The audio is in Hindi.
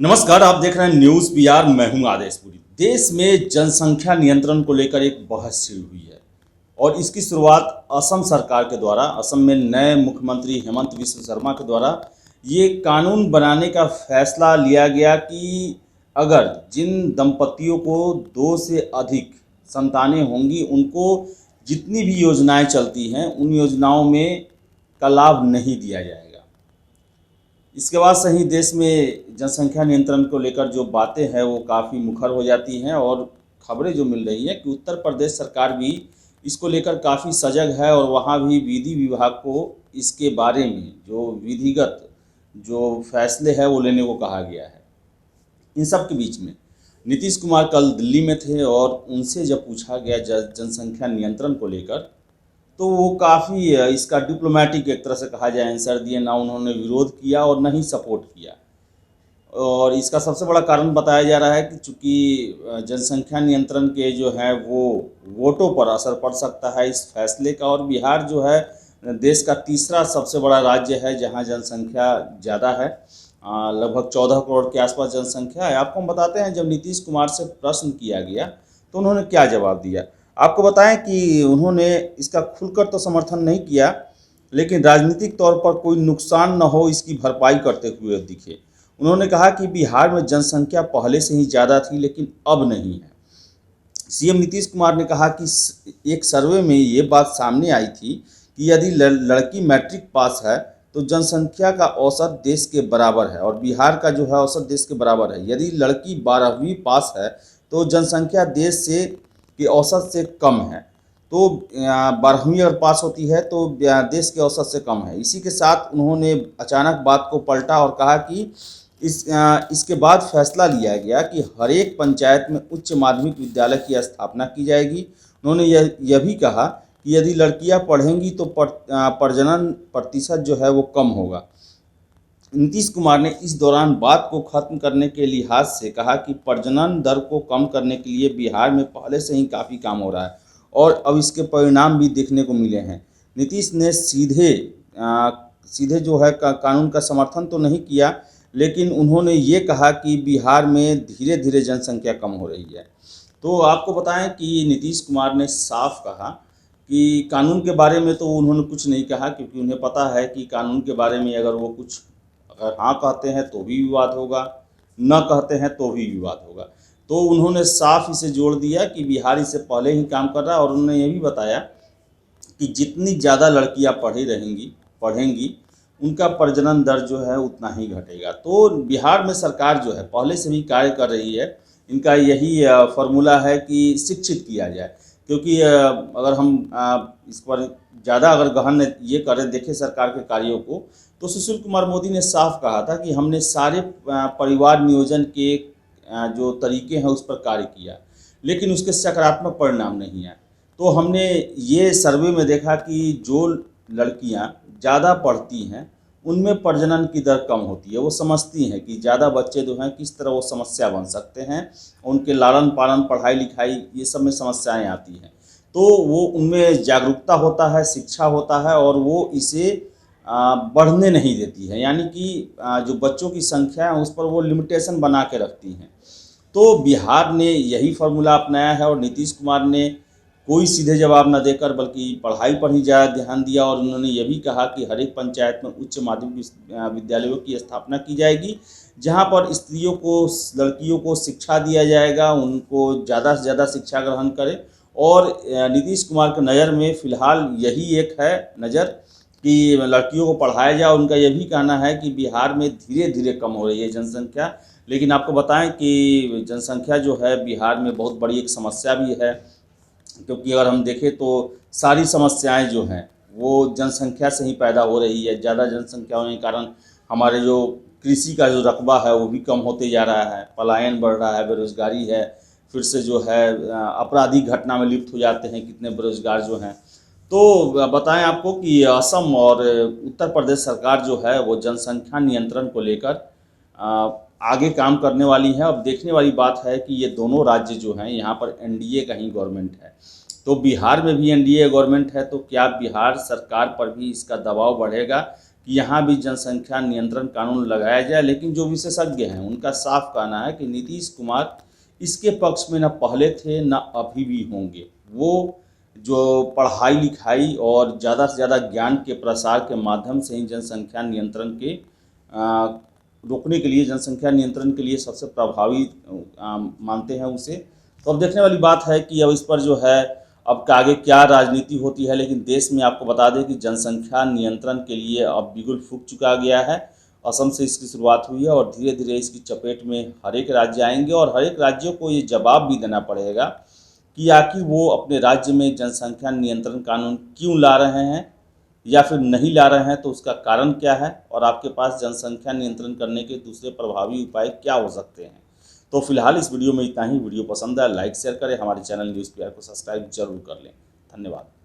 नमस्कार, आप देख रहे हैं न्यूज़ पीआर। मैं हूं आदेशपुरी। देश में जनसंख्या नियंत्रण को लेकर एक बहस शुरू हुई है और इसकी शुरुआत असम सरकार के द्वारा, असम में नए मुख्यमंत्री हेमंत विश्व शर्मा के द्वारा ये कानून बनाने का फैसला लिया गया कि अगर जिन दंपतियों को दो से अधिक संतानें होंगी उनको जितनी भी योजनाएं चलती हैं उन योजनाओं में का लाभ नहीं दिया जाएगा। इसके बाद से ही देश में जनसंख्या नियंत्रण को लेकर जो बातें हैं वो काफ़ी मुखर हो जाती हैं और खबरें जो मिल रही हैं कि उत्तर प्रदेश सरकार भी इसको लेकर काफ़ी सजग है और वहाँ भी विधि विभाग को इसके बारे में जो विधिगत जो फैसले हैं वो लेने को कहा गया है। इन सब के बीच में नीतीश कुमार कल दिल्ली में थे और उनसे जब पूछा गया जनसंख्या नियंत्रण को लेकर तो वो काफ़ी इसका डिप्लोमेटिक एक तरह से कहा जाए आंसर दिए। ना उन्होंने विरोध किया और ना ही सपोर्ट किया। और इसका सबसे बड़ा कारण बताया जा रहा है कि चूँकि जनसंख्या नियंत्रण के जो है वो वोटों पर असर पड़ सकता है इस फैसले का। और बिहार जो है देश का तीसरा सबसे बड़ा राज्य है जहाँ जनसंख्या ज़्यादा है, लगभग 14 करोड़ के आसपास जनसंख्या है। आपको हम बताते हैं जब नीतीश कुमार से प्रश्न किया गया तो उन्होंने क्या जवाब दिया। आपको बताएं कि उन्होंने इसका खुलकर तो समर्थन नहीं किया, लेकिन राजनीतिक तौर पर कोई नुकसान न हो इसकी भरपाई करते हुए दिखे। उन्होंने कहा कि बिहार में जनसंख्या पहले से ही ज़्यादा थी लेकिन अब नहीं है। सीएम नीतीश कुमार ने कहा कि एक सर्वे में ये बात सामने आई थी कि यदि लड़की मैट्रिक पास है तो जनसंख्या का औसत देश के बराबर है और बिहार का जो है औसत देश के बराबर है। यदि लड़की 12वीं पास है तो जनसंख्या देश से के औसत से कम है। तो 12वीं अगर पास होती है तो देश के औसत से कम है। इसी के साथ उन्होंने अचानक बात को पलटा और कहा कि इसके बाद फैसला लिया गया कि हर एक पंचायत में उच्च माध्यमिक विद्यालय की स्थापना की जाएगी। उन्होंने यह भी कहा कि यदि लड़कियां पढ़ेंगी तो प्रजनन प्रतिशत जो है वो कम होगा। नीतीश कुमार ने इस दौरान बात को खत्म करने के लिहाज से कहा कि प्रजनन दर को कम करने के लिए बिहार में पहले से ही काफ़ी काम हो रहा है और अब इसके परिणाम भी देखने को मिले हैं। नीतीश ने सीधे जो है कानून का समर्थन तो नहीं किया, लेकिन उन्होंने ये कहा कि बिहार में धीरे धीरे जनसंख्या कम हो रही है। तो आपको बताएं कि नीतीश कुमार ने साफ कहा कि कानून के बारे में तो उन्होंने कुछ नहीं कहा, क्योंकि उन्हें पता है कि कानून के बारे में अगर वो कुछ अगर हाँ कहते हैं तो भी विवाद होगा, न कहते हैं तो भी विवाद होगा। तो उन्होंने साफ इसे जोड़ दिया कि बिहार इससे पहले ही काम कर रहा है और उन्होंने ये भी बताया कि जितनी ज़्यादा लड़कियां पढ़ेंगी उनका प्रजनन दर जो है उतना ही घटेगा। तो बिहार में सरकार जो है पहले से भी कार्य कर रही है। इनका यही फार्मूला है कि शिक्षित किया जाए, क्योंकि अगर हम इस पर ज़्यादा अगर गहन ये करें देखें सरकार के कार्यों को, तो सुशील कुमार मोदी ने साफ कहा था कि हमने सारे परिवार नियोजन के जो तरीके हैं उस पर कार्य किया, लेकिन उसके सकारात्मक परिणाम नहीं आए। तो हमने ये सर्वे में देखा कि जो लड़कियां ज़्यादा पढ़ती हैं उनमें प्रजनन की दर कम होती है। वो समझती हैं कि ज़्यादा बच्चे जो हैं किस तरह वो समस्या बन सकते हैं, उनके लालन पालन पढ़ाई लिखाई ये सब में समस्याएं आती हैं। तो वो उनमें जागरूकता होता है, शिक्षा होता है और वो इसे बढ़ने नहीं देती है। यानी कि जो बच्चों की संख्या है उस पर वो लिमिटेशन बना के रखती हैं। तो बिहार ने यही फार्मूला अपनाया है और नीतीश कुमार ने कोई सीधे जवाब न देकर बल्कि पढ़ाई पर ही ज़्यादा ध्यान दिया और उन्होंने ये भी कहा कि हर एक पंचायत में उच्च माध्यमिक विद्यालयों की स्थापना की जाएगी, जहां पर स्त्रियों को, लड़कियों को शिक्षा दिया जाएगा, उनको ज़्यादा से ज़्यादा शिक्षा ग्रहण करें। और नीतीश कुमार के नज़र में फ़िलहाल यही एक है नज़र कि लड़कियों को पढ़ाया जाए। उनका यह भी कहना है कि बिहार में धीरे धीरे कम हो रही है जनसंख्या, लेकिन आपको बताएं कि जनसंख्या जो है बिहार में बहुत बड़ी एक समस्या भी है, क्योंकि अगर हम देखें तो सारी समस्याएं जो हैं वो जनसंख्या से ही पैदा हो रही है। ज़्यादा जनसंख्या होने के कारण हमारे जो कृषि का जो रकबा है वो भी कम होते जा रहा है, पलायन बढ़ रहा है, बेरोजगारी है, फिर से जो है आपराधिक घटना में लिप्त हो जाते हैं कितने बेरोजगार जो हैं। तो बताएं आपको कि असम और उत्तर प्रदेश सरकार जो है वो जनसंख्या नियंत्रण को लेकर आगे काम करने वाली है। अब देखने वाली बात है कि ये दोनों राज्य जो हैं यहाँ पर एनडीए का ही गवर्नमेंट है, तो बिहार में भी एनडीए गवर्नमेंट है, तो क्या बिहार सरकार पर भी इसका दबाव बढ़ेगा कि यहाँ भी जनसंख्या नियंत्रण कानून लगाया जाए, लेकिन जो विशेषज्ञ हैं उनका साफ कहना है कि नीतीश कुमार इसके पक्ष में न पहले थे न अभी भी होंगे। वो जो पढ़ाई लिखाई और ज़्यादा से ज़्यादा ज्ञान के प्रसार के माध्यम से ही जनसंख्या नियंत्रण के रोकने के लिए, जनसंख्या नियंत्रण के लिए सबसे प्रभावी मानते हैं उसे। तो अब देखने वाली बात है कि अब इस पर जो है अब आगे क्या राजनीति होती है, लेकिन देश में आपको बता दें कि जनसंख्या नियंत्रण के लिए अब बिगुल फूंक चुका गया है। असम से इसकी शुरुआत हुई है और धीरे धीरे इसकी चपेट में हर एक राज्य आएंगे और हर एक राज्यों को ये जवाब भी देना पड़ेगा कि आखिर वो अपने राज्य में जनसंख्या नियंत्रण कानून क्यों ला रहे हैं या फिर नहीं ला रहे हैं, तो उसका कारण क्या है और आपके पास जनसंख्या नियंत्रण करने के दूसरे प्रभावी उपाय क्या हो सकते हैं। तो फिलहाल इस वीडियो में इतना ही। वीडियो पसंद है लाइक शेयर करें, हमारे चैनल न्यूज़ PR को सब्सक्राइब जरूर कर लें। धन्यवाद।